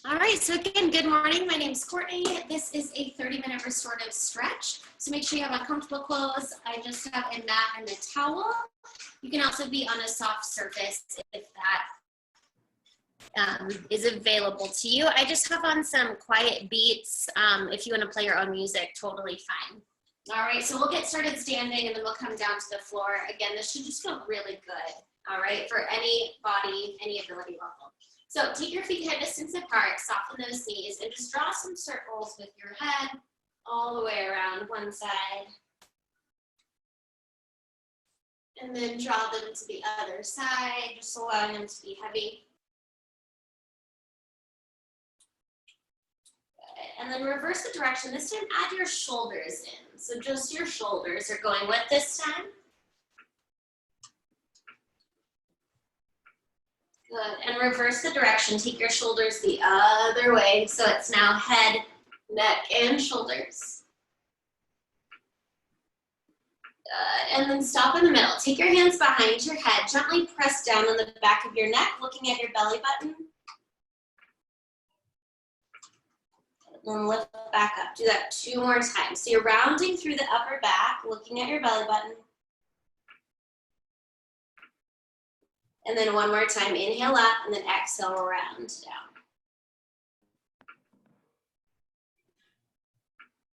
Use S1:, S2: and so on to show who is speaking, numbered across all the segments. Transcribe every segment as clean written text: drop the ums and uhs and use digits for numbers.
S1: All right, so again, good morning. My name is Courtney. This is a 30-minute restorative stretch. So make sure you have on comfortable clothes. I just have a mat and a towel. You can also be on a soft surface if that is available to you. I just have on some quiet beats. If you want to play your own music, totally fine. All right, so we'll get started standing and then we'll come down to the floor. Again, this should just feel really good, all right, for any body, any ability level. So take your feet hip distance apart, soften those knees, and just draw some circles with your head all the way around one side. And then draw them to the other side, just allowing them to be heavy. Good. And then reverse the direction. This time add your shoulders in. So just your shoulders are going with this time. Good, and reverse the direction. Take your shoulders the other way. So it's now head, neck, and shoulders. Good, and then stop in the middle. Take your hands behind your head. Gently press down on the back of your neck, looking at your belly button. And then lift back up. Do that 2 more times. So you're rounding through the upper back, looking at your belly button. And then 1 more time, inhale up, and then exhale, round down.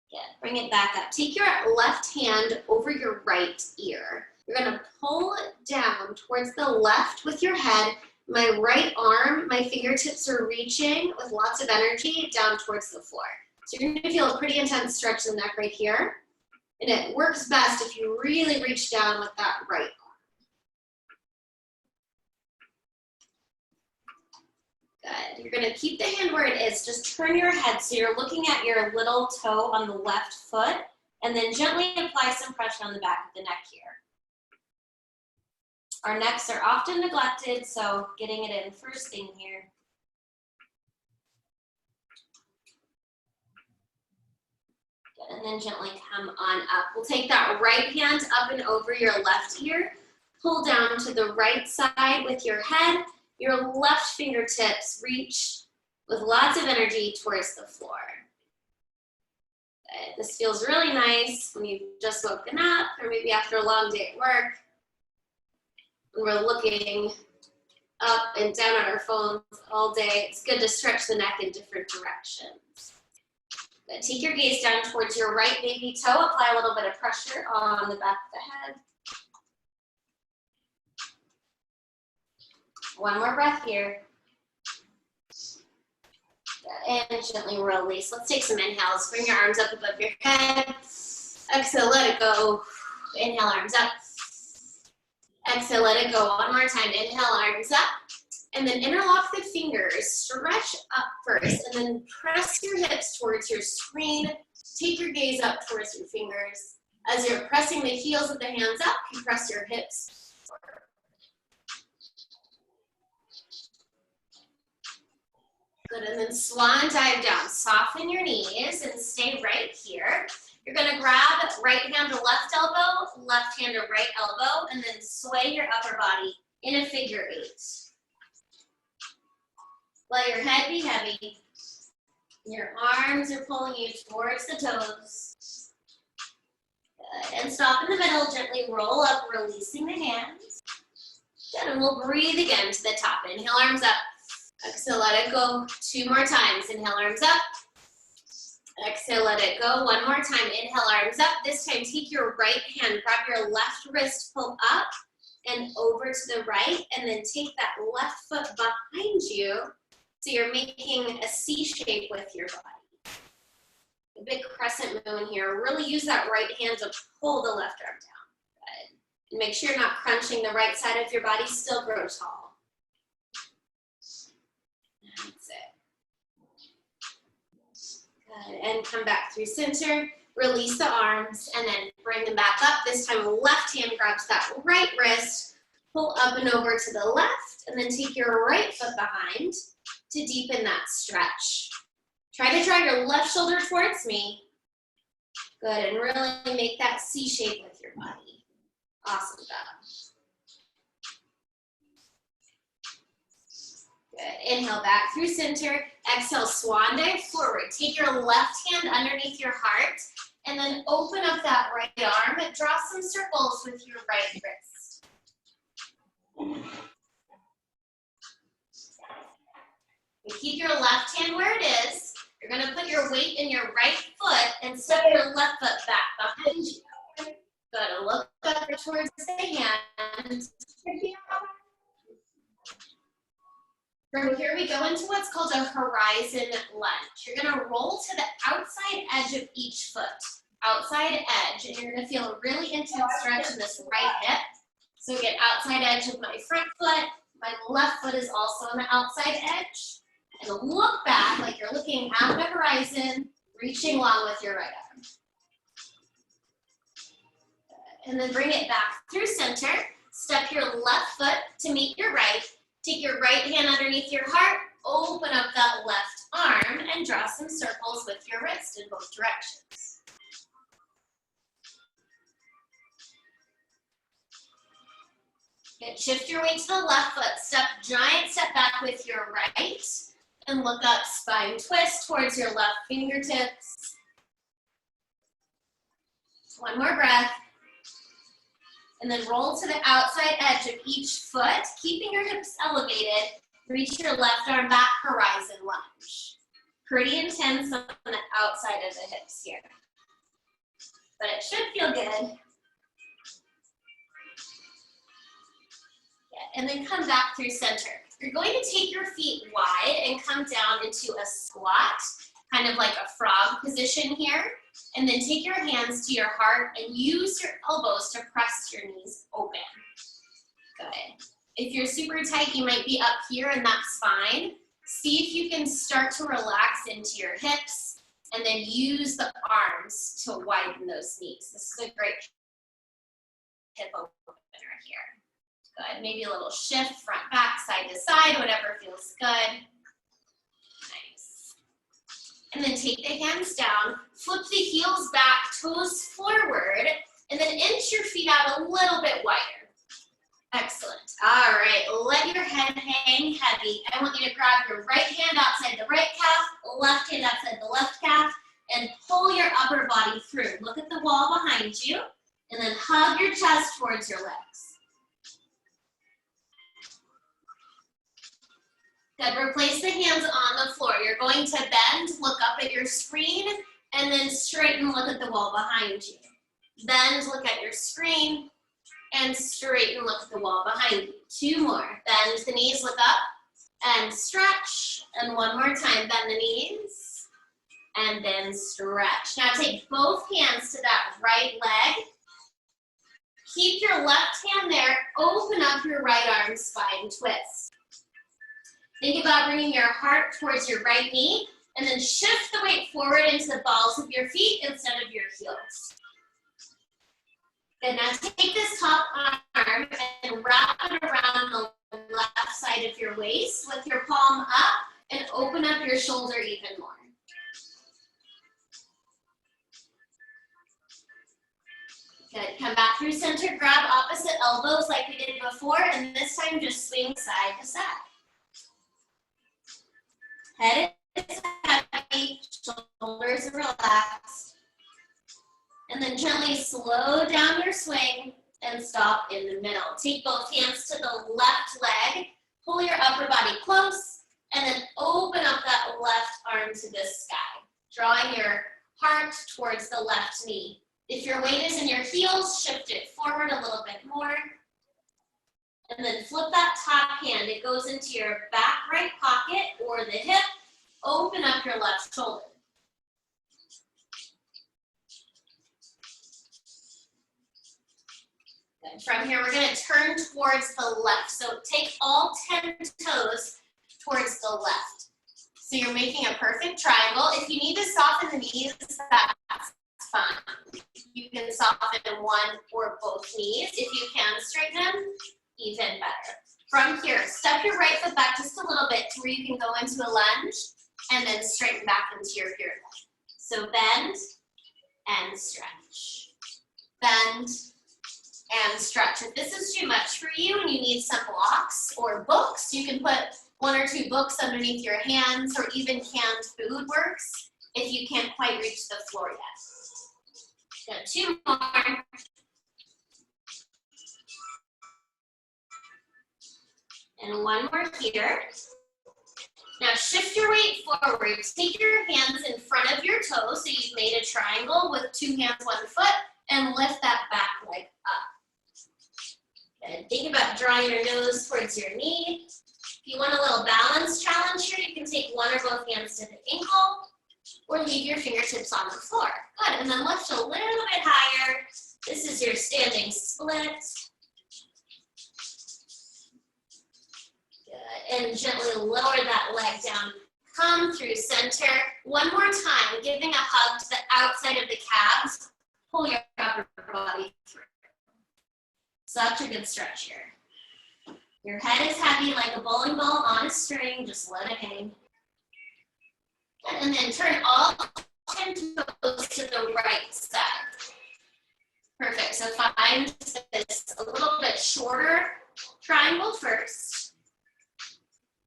S1: Good, bring it back up. Take your left hand over your right ear. You're gonna pull down towards the left with your head. My right arm, my fingertips are reaching with lots of energy down towards the floor. So you're gonna feel a pretty intense stretch in the neck right here. And it works best if you really reach down with that right arm. Good. You're going to keep the hand where it is. Just turn your head so you're looking at your little toe on the left foot, and then gently apply some pressure on the back of the neck here. Our necks are often neglected, so getting it in first thing here. Good. And then gently come on up. We'll take that right hand up and over your left ear. Pull down to the right side with your head. Your left fingertips reach with lots of energy towards the floor. Good. This feels really nice when you've just woken up or maybe after a long day at work. When we're looking up and down on our phones all day, it's good to stretch the neck in different directions. Good. Take your gaze down towards your right baby toe. Apply a little bit of pressure on the back of the head. 1 more breath here. And gently release. Let's take some inhales. Bring your arms up above your head. Exhale, let it go. Inhale, arms up. Exhale, let it go. 1 more time. Inhale, arms up. And then interlock the fingers. Stretch up first. And then press your hips towards your screen. Take your gaze up towards your fingers. As you're pressing the heels of the hands up, you press your hips forward. Good, and then swan dive down. Soften your knees and stay right here. You're gonna grab right hand to left elbow, left hand to right elbow, and then sway your upper body in a figure 8. Let your head be heavy. Your arms are pulling you towards the toes. Good, and stop in the middle, gently roll up, releasing the hands. Good, and we'll breathe again to the top. Inhale, arms up. Exhale, let it go. 2 more times. Inhale, arms up. Exhale, let it go. 1 more time. Inhale, arms up. This time, take your right hand, grab your left wrist, pull up and over to the right, and then take that left foot behind you. So you're making a C shape with your body. A big crescent moon here. Really use that right hand to pull the left arm down. Good. And make sure you're not crunching the right side of your body. Still grow tall. That's it. Good, and come back through center, release the arms, and then bring them back up. This time, left hand grabs that right wrist, pull up and over to the left, and then take your right foot behind to deepen that stretch. Try to draw your left shoulder towards me. Good, and really make that C shape with your body. Awesome job. Good. Inhale back through center. Exhale, swan dive forward. Take your left hand underneath your heart and then open up that right arm and draw some circles with your right wrist. You keep your left hand where it is. You're going to put your weight in your right foot and step your left foot back behind you. Good. Look up towards the hand. From here, we go into what's called a horizon lunge. You're going to roll to the outside edge of each foot. Outside edge, and you're going to feel a really intense stretch in this right hip. So get outside edge of my front foot. My left foot is also on the outside edge. And look back like you're looking at the horizon, reaching long with your right arm. And then bring it back through center. Step your left foot to meet your right. Take your right hand underneath your heart, open up that left arm, and draw some circles with your wrist in both directions. Good. Shift your weight to the left foot. Giant step back with your right. And look up, spine twist towards your left fingertips. One more breath. And then roll to the outside edge of each foot, keeping your hips elevated. Reach your left arm back, horizon lunge. Pretty intense on the outside of the hips here. But it should feel good. Yeah, and then come back through center. You're going to take your feet wide and come down into a squat, kind of like a frog position here. And then take your hands to your heart and use your elbows to press your knees open. Good. If you're super tight, you might be up here, and that's fine. See if you can start to relax into your hips and then use the arms to widen those knees. This is a great hip opener here. Good. Maybe a little shift, front, back, side to side, whatever feels good. Nice. And then take the hands down, flip the heels back, toes forward, and then inch your feet out a little bit wider. Excellent. All right, let your head hang heavy. I want you to grab your right hand outside the right calf, left hand outside the left calf, and pull your upper body through. Look at the wall behind you, and then hug your chest towards your legs. Good. Replace the hands on the floor. You're going to bend, look up at your screen, and then straighten, look at the wall behind you. Bend, look at your screen, and straighten, look at the wall behind you. Two more. Bend the knees, look up, and stretch. And one more time, bend the knees, and then stretch. Now take both hands to that right leg. Keep your left hand there. Open up your right arm, spine twist. Think about bringing your heart towards your right knee, and then shift the weight forward into the balls of your feet instead of your heels. Good. Now take this top arm and wrap it around the left side of your waist with your palm up, and open up your shoulder even more. Good. Come back through center, grab opposite elbows like we did before, and this time just swing side to side. Head is heavy, shoulders are relaxed. And then gently slow down your swing and stop in the middle. Take both hands to the left leg, pull your upper body close, and then open up that left arm to the sky, drawing your heart towards the left knee. If your weight is in your heels, shift it forward a little bit more. And then flip that top hand. It goes into your back right pocket or the hip. Open up your left shoulder. Good. From here, we're going to turn towards the left. So take all 10 toes towards the left. So you're making a perfect triangle. If you need to soften the knees, that's fine. You can soften one or both knees. If you can straighten them, even better. From here, step your right foot back just a little bit to where you can go into a lunge, and then straighten back into your pyramid. So bend and stretch. Bend and stretch. If this is too much for you and you need some blocks or books, you can put 1 or 2 books underneath your hands, or even canned food works if you can't quite reach the floor yet. Good, 2 more. And 1 more here. Now shift your weight forward. Take your hands in front of your toes, so you've made a triangle with 2 hands, 1 foot, and lift that back leg up. Good. Think about drawing your nose towards your knee. If you want a little balance challenge here, you can take 1 or both hands to the ankle, or leave your fingertips on the floor. Good, and then lift a little bit higher. This is your standing split. And gently lower that leg down. Come through center. 1 more time, giving a hug to the outside of the calves. Pull your upper body through. Such a good stretch here. Your head is heavy like a bowling ball on a string. Just let it hang. And then turn all 10 toes to the right side. Perfect. So find this a little bit shorter triangle first.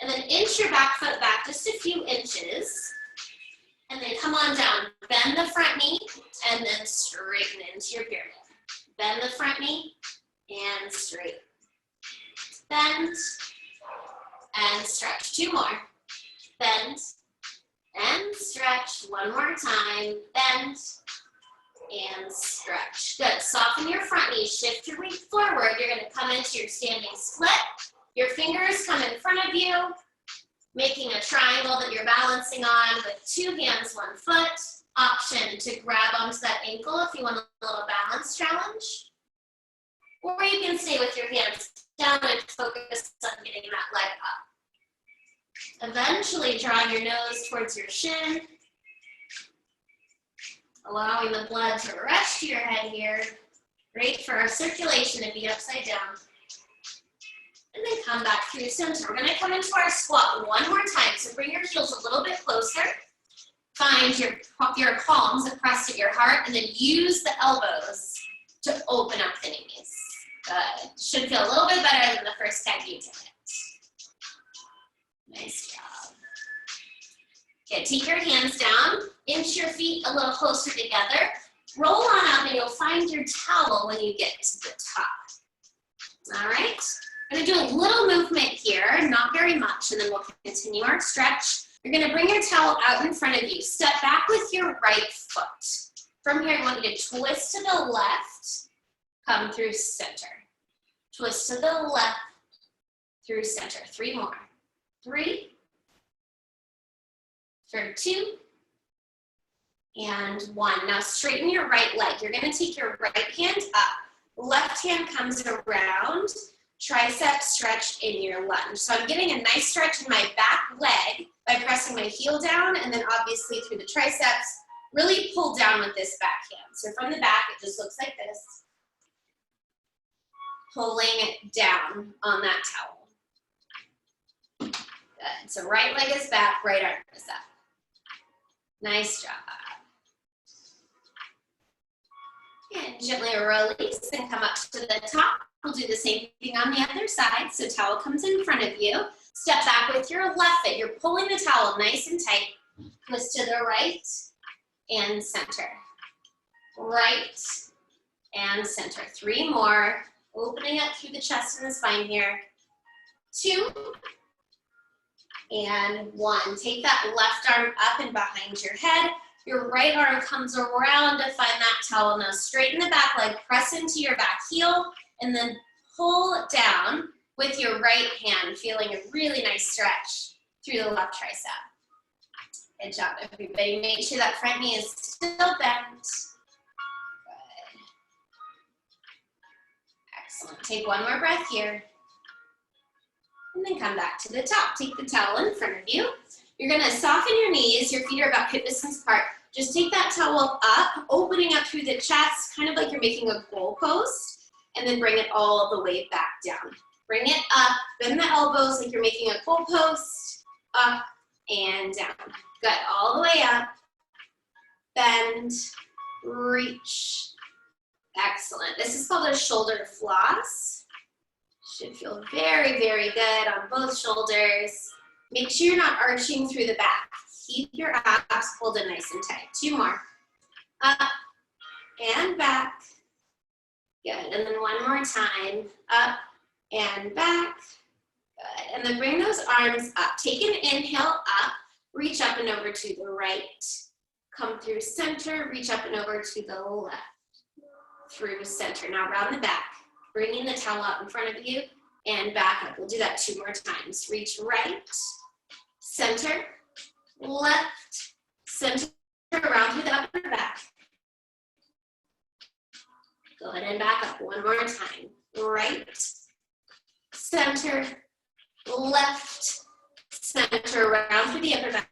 S1: And then inch your back foot back just a few inches. And then come on down. Bend the front knee and then straighten into your pyramid. Bend the front knee and straighten. Bend and stretch. 2 more. Bend and stretch. 1 more time. Bend and stretch. Good. Soften your front knee. Shift your weight forward. You're going to come into your standing split. Your fingers come in front of you, making a triangle that you're balancing on with 2 hands, 1 foot. Option to grab onto that ankle if you want a little balance challenge. Or you can stay with your hands down and focus on getting that leg up. Eventually drawing your nose towards your shin, allowing the blood to rush to your head here. Great for our circulation to be upside down. And then come back through center. We're gonna come into our squat 1 more time. So bring your heels a little bit closer. Find your palms pressed at your heart, and then use the elbows to open up the knees. Good. Should feel a little bit better than the first time you did it. Nice job. Okay, take your hands down, inch your feet a little closer together. Roll on up, and you'll find your towel when you get to the top. All right? We're gonna do a little movement here, not very much, and then we'll continue our stretch. You're gonna bring your towel out in front of you. Step back with your right foot. From here, I want you to twist to the left, come through center. Twist to the left, through center. 3 more. 3, for 2, and 1. Now straighten your right leg. You're gonna take your right hand up. Left hand comes around. Tricep stretch in your lunge. So I'm getting a nice stretch in my back leg by pressing my heel down, and then obviously through the triceps, really pull down with this back hand. So from the back, it just looks like this. Pulling down on that towel. Good. So right leg is back, right arm is up. Nice job. And gently release and come up to the top. We'll do the same thing on the other side. So towel comes in front of you. Step back with your left foot. You're pulling the towel nice and tight. Twist to the right and center. Right and center. 3 more. Opening up through the chest and the spine here. 2 and 1. Take that left arm up and behind your head. Your right arm comes around to find that towel. Now straighten the back leg. Press into your back heel. And then pull down with your right hand, feeling a really nice stretch through the left tricep. Good job, everybody. Make sure that front knee is still bent. Good. Excellent. Take 1 more breath here. And then come back to the top. Take the towel in front of you. You're gonna soften your knees. Your feet are about hip distance apart. Just take that towel up, opening up through the chest, kind of like you're making a goalpost. And then bring it all the way back down. Bring it up, bend the elbows like you're making a goalpost, up and down. Good, all the way up, bend, reach. Excellent. This is called a shoulder floss. Should feel very, very good on both shoulders. Make sure you're not arching through the back. Keep your abs pulled in nice and tight. 2 more. Up and back. Good. And then 1 more time. Up and back. Good. And then bring those arms up. Take an inhale up. Reach up and over to the right. Come through center. Reach up and over to the left. Through center. Now round the back. Bringing the towel out in front of you and back up. We'll do that 2 more times. Reach right, center, left, center, around through the upper back. Go ahead and back up 1 more time. Right, center, left, center, around through the upper back.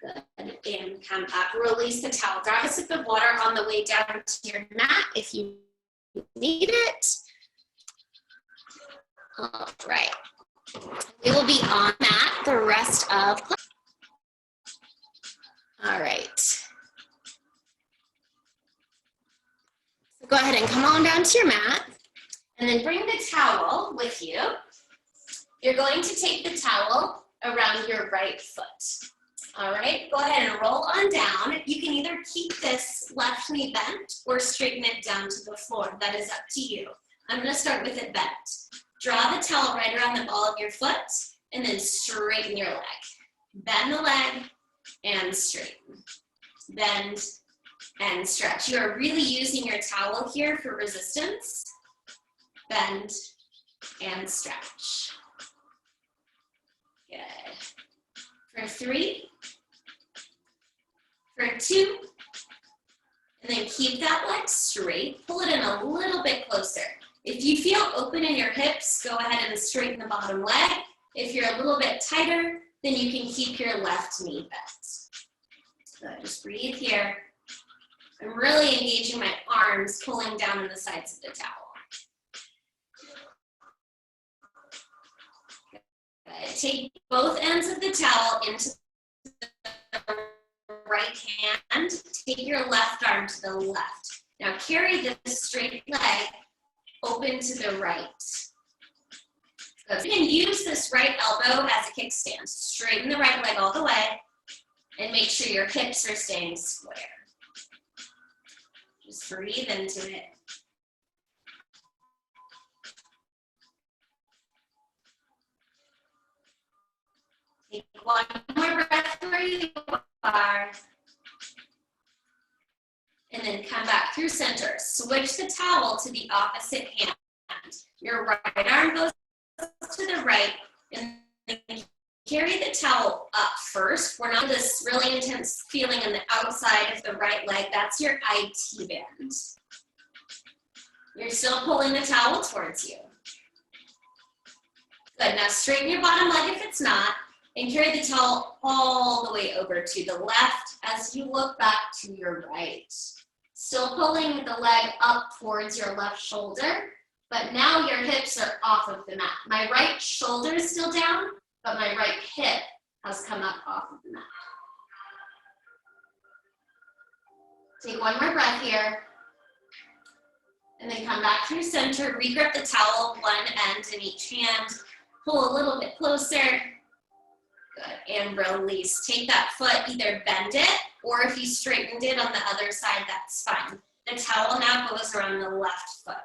S1: Good. And come up. Release the towel. Grab a sip of water on the way down to your mat if you need it. All right. We will be on mat the rest of class. All right. So go ahead and come on down to your mat and then bring the towel with you. You're going to take the towel around your right foot. All right, go ahead and roll on down. You can either keep this left knee bent or straighten it down to the floor. That is up to you. I'm gonna start with it bent. Draw the towel right around the ball of your foot and then straighten your leg. Bend the leg and straighten. Bend and stretch. You are really using your towel here for resistance. Bend and stretch. Good. For 3, for 2, and then keep that leg straight. Pull it in a little bit closer. If you feel open in your hips, go ahead and straighten the bottom leg. If you're a little bit tighter, then you can keep your left knee bent. So just breathe here. I'm really engaging my arms, pulling down on the sides of the towel. Good. Take both ends of the towel into the right hand. Take your left arm to the left. Now carry this straight leg open to the right. Good. You can use this right elbow as a kickstand. Straighten the right leg all the way and make sure your hips are staying square. Just breathe into it. Take 1 more breath where you are. And then come back through center. Switch the towel to the opposite hand. Your right arm goes to the right and then carry the towel up first. We're not this really intense feeling on the outside of the right leg. That's your IT band. You're still pulling the towel towards you. Good. Now straighten your bottom leg if it's not, and carry the towel all the way over to the left as you look back to your right. Still pulling the leg up towards your left shoulder, but now your hips are off of the mat. My right shoulder is still down, but my right hip has come up off of the mat. Take 1 more breath here. And then come back through center, regrip the towel, 1 end in each hand. Pull a little bit closer. Good, and release. Take that foot, either bend it, or if you straightened it on the other side, that's fine. The towel now goes around the left foot.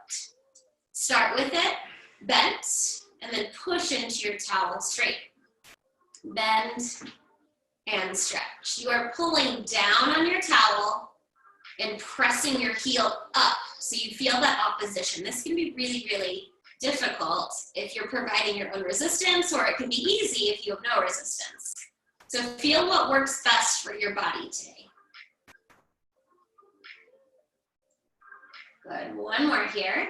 S1: Start with it, bent, and then push into your towel straight. Bend and stretch. You are pulling down on your towel and pressing your heel up so you feel that opposition. This can be really, really difficult if you're providing your own resistance, or it can be easy if you have no resistance. So feel what works best for your body today. Good, 1 more here.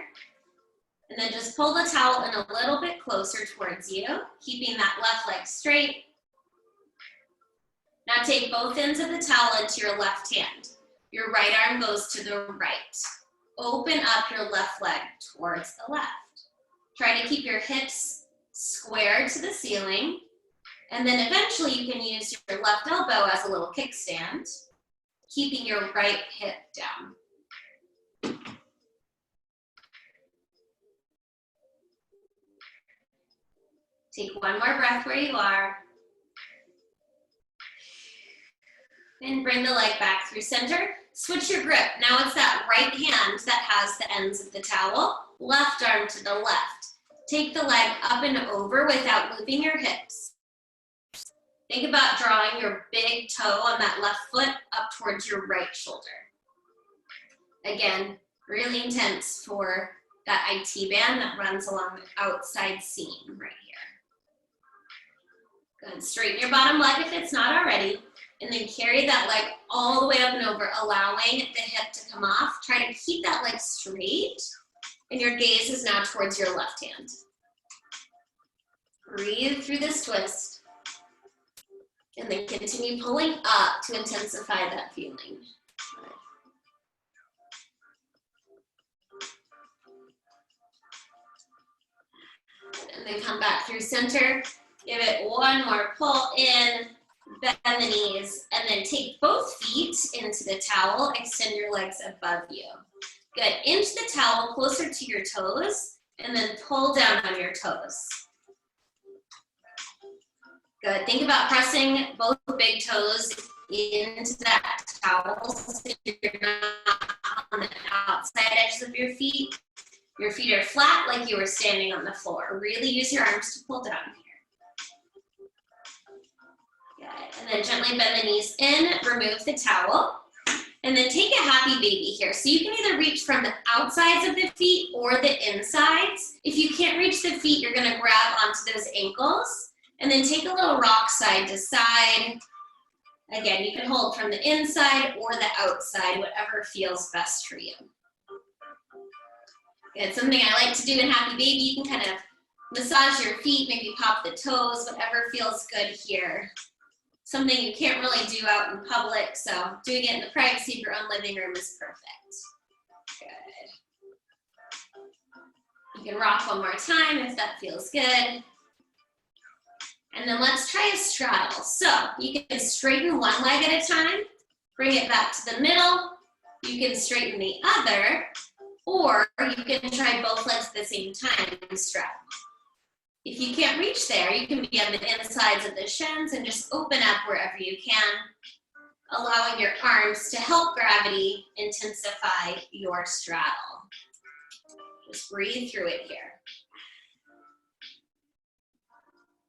S1: And then just pull the towel in a little bit closer towards you, keeping that left leg straight. Now take both ends of the towel into your left hand. Your right arm goes to the right. Open up your left leg towards the left. Try to keep your hips square to the ceiling. And then eventually you can use your left elbow as a little kickstand, keeping your right hip down. Take one more breath where you are. And bring the leg back through center. Switch your grip. Now it's that right hand that has the ends of the towel. Left arm to the left. Take the leg up and over without moving your hips. Think about drawing your big toe on that left foot up towards your right shoulder. Again, really intense for that IT band that runs along the outside seam right here. Good, straighten your bottom leg if it's not already, and then carry that leg all the way up and over, allowing the hip to come off. Try to keep that leg straight, and your gaze is now towards your left hand. Breathe through this twist, and then continue pulling up to intensify that feeling. And then come back through center. Give it one more pull in, bend the knees, and then take both feet into the towel. Extend your legs above you. Good, inch the towel closer to your toes, and then pull down on your toes. Good, think about pressing both big toes into that towel so you're not on the outside edges of your feet. Your feet are flat like you were standing on the floor. Really use your arms to pull down here. Good. And then gently bend the knees in, remove the towel, and then take a happy baby here. So you can either reach from the outsides of the feet or the insides. If you can't reach the feet, you're gonna grab onto those ankles, and then take a little rock side to side. Again, you can hold from the inside or the outside, whatever feels best for you. Good, something I like to do in Happy Baby, you can kind of massage your feet, maybe pop the toes, whatever feels good here. Something you can't really do out in public, so doing it in the privacy of your own living room is perfect. Good. You can rock one more time if that feels good. And then let's try a straddle. So you can straighten one leg at a time, bring it back to the middle. You can straighten the other, or you can try both legs at the same time and straddle. If you can't reach there, you can be on the insides of the shins and just open up wherever you can, allowing your arms to help gravity intensify your straddle. Just breathe through it here.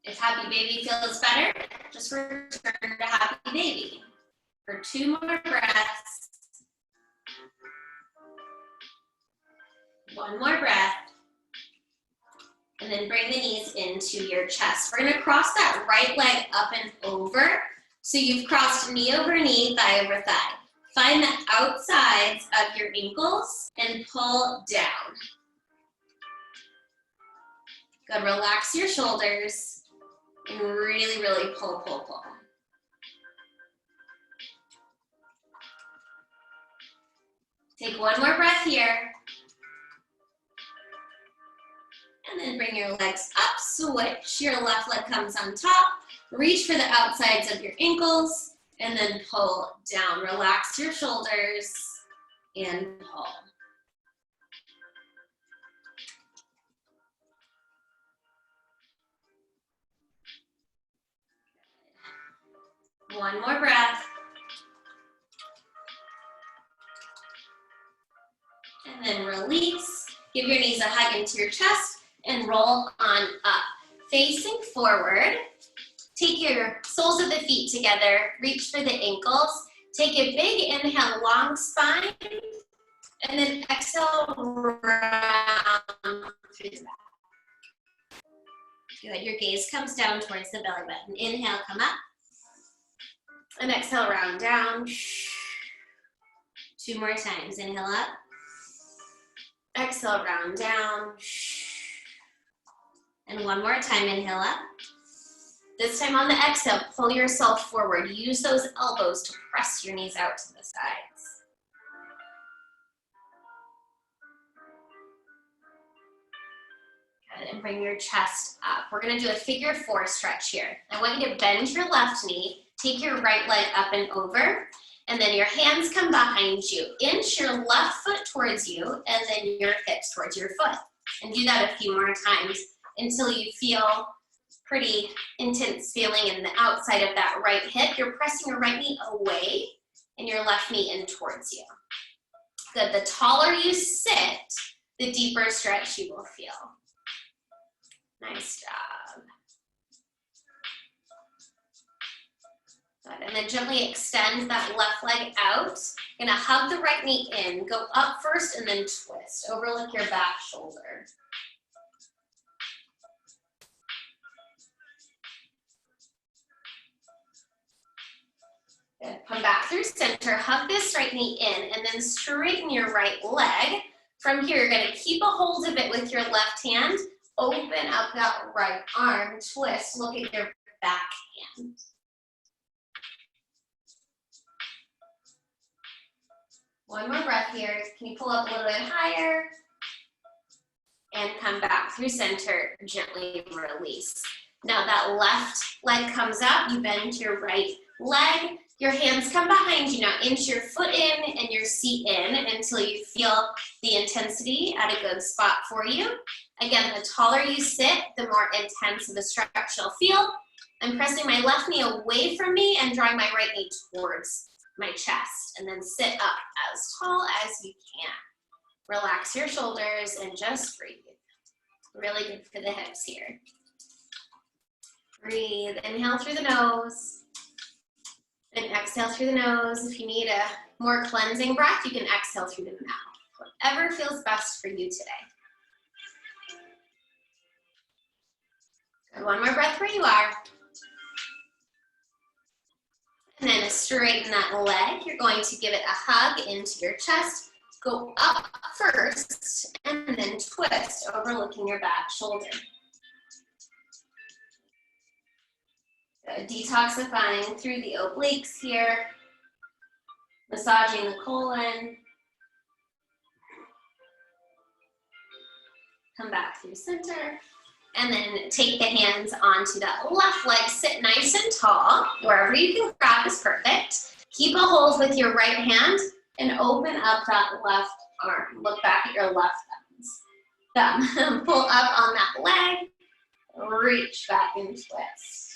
S1: If Happy Baby feels better, just return to Happy Baby for 2 more breaths. 1 more breath. And then bring the knees into your chest. We're gonna cross that right leg up and over. So you've crossed knee over knee, thigh over thigh. Find the outsides of your ankles and pull down. Good, relax your shoulders and really, really pull, pull, pull. Take 1 more breath here. And then bring your legs up, switch. Your left leg comes on top. Reach for the outsides of your ankles, and then pull down. Relax your shoulders and pull. One more breath. And then release. Give your knees a hug into your chest and roll on up. Facing forward, take your soles of the feet together, reach for the ankles, take a big inhale, long spine, and then exhale, round through the back. Good, your gaze comes down towards the belly button. Inhale, come up, and exhale, round down. 2 more times, inhale up, exhale, round down. And 1 more time, inhale up. This time on the exhale, pull yourself forward. Use those elbows to press your knees out to the sides. Good, and bring your chest up. We're gonna do a figure 4 stretch here. I want you to bend your left knee, take your right leg up and over, and then your hands come behind you. Inch your left foot towards you, and then your hips towards your foot. And do that a few more times until you feel pretty intense feeling in the outside of that right hip. You're pressing your right knee away and your left knee in towards you. Good. The taller you sit, the deeper stretch you will feel. Nice job. Good. And then gently extend that left leg out. You're gonna hug the right knee in, go up first and then twist. Overlook your back shoulder. Good. Come back through center, hug this right knee in, and then straighten your right leg. From here, you're gonna keep a hold of it with your left hand, open up that right arm, twist, look at your back hand. One more breath here. Can you pull up a little bit higher? And come back through center, gently release. Now that left leg comes up, you bend your right leg, your hands come behind you. Now inch your foot in and your seat in until you feel the intensity at a good spot for you. Again, the taller you sit, the more intense of the stretch you'll feel. I'm pressing my left knee away from me and drawing my right knee towards my chest, and then sit up as tall as you can. Relax your shoulders and just breathe. Really good for the hips here. Breathe, inhale through the nose, and exhale through the nose. If you need a more cleansing breath, you can exhale through the mouth. Whatever feels best for you today. Good. One more breath where you are. And then straighten that leg. You're going to give it a hug into your chest. Go up first and then twist, overlooking your back shoulder. Good. Detoxifying through the obliques here. Massaging the colon. Come back through center. And then take the hands onto that left leg. Sit nice and tall. Wherever you can grab is perfect. Keep a hold with your right hand and open up that left arm. Look back at your left thumb. Pull up on that leg. Reach back and twist.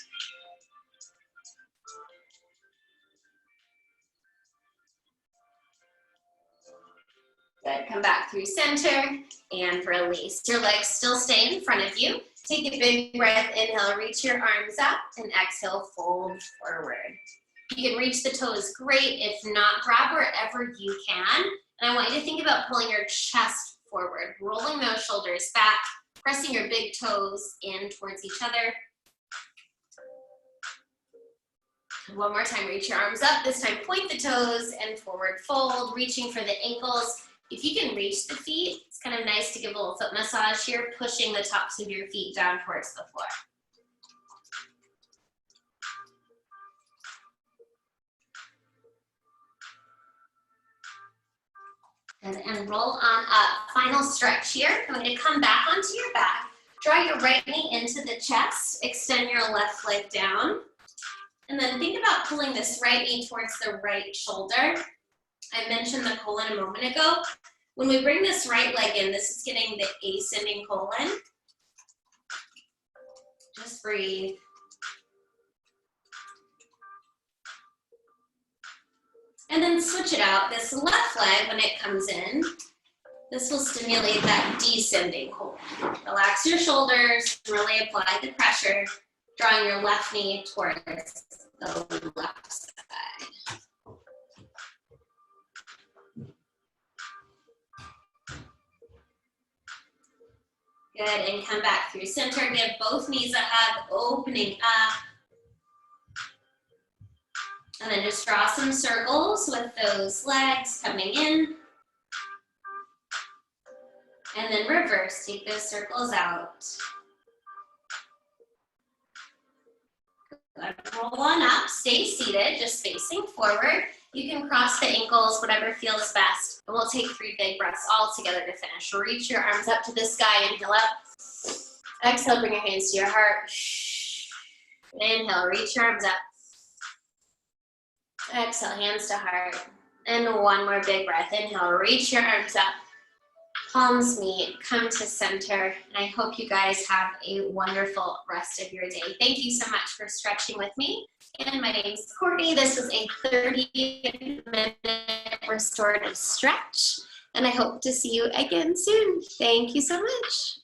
S1: Good. Come back through center and release. Your legs still stay in front of you. Take a big breath, inhale, reach your arms up, and exhale, fold forward. You can reach the toes, great. If not, grab wherever you can. And I want you to think about pulling your chest forward, rolling those shoulders back, pressing your big toes in towards each other. One more time, reach your arms up. This time, point the toes and forward fold, reaching for the ankles. If you can reach the feet, it's kind of nice to give a little foot massage here, pushing the tops of your feet down towards the floor. And roll on up. Final stretch here. I'm going to come back onto your back. Draw your right knee into the chest. Extend your left leg down. And then think about pulling this right knee towards the right shoulder. I mentioned the colon a moment ago. When we bring this right leg in, this is getting the ascending colon. Just breathe. And then switch it out. This left leg, when it comes in, this will stimulate that descending colon. Relax your shoulders, really apply the pressure, drawing your left knee towards the left side. Good, and come back through center. Give both knees a hug, opening up. And then just draw some circles with those legs coming in. And then reverse, take those circles out. Good. Roll on up, stay seated, just facing forward. You can cross the ankles, whatever feels best. And we'll take 3 big breaths all together to finish. Reach your arms up to the sky, inhale up. Exhale, bring your hands to your heart. Inhale, reach your arms up. Exhale, hands to heart. And one more big breath. Inhale, reach your arms up. palms meet, come to center, and I hope you guys have a wonderful rest of your day. Thank you so much for stretching with me. And my name is Courtney. This was a 30-minute restorative stretch, and I hope to see you again soon. Thank you so much.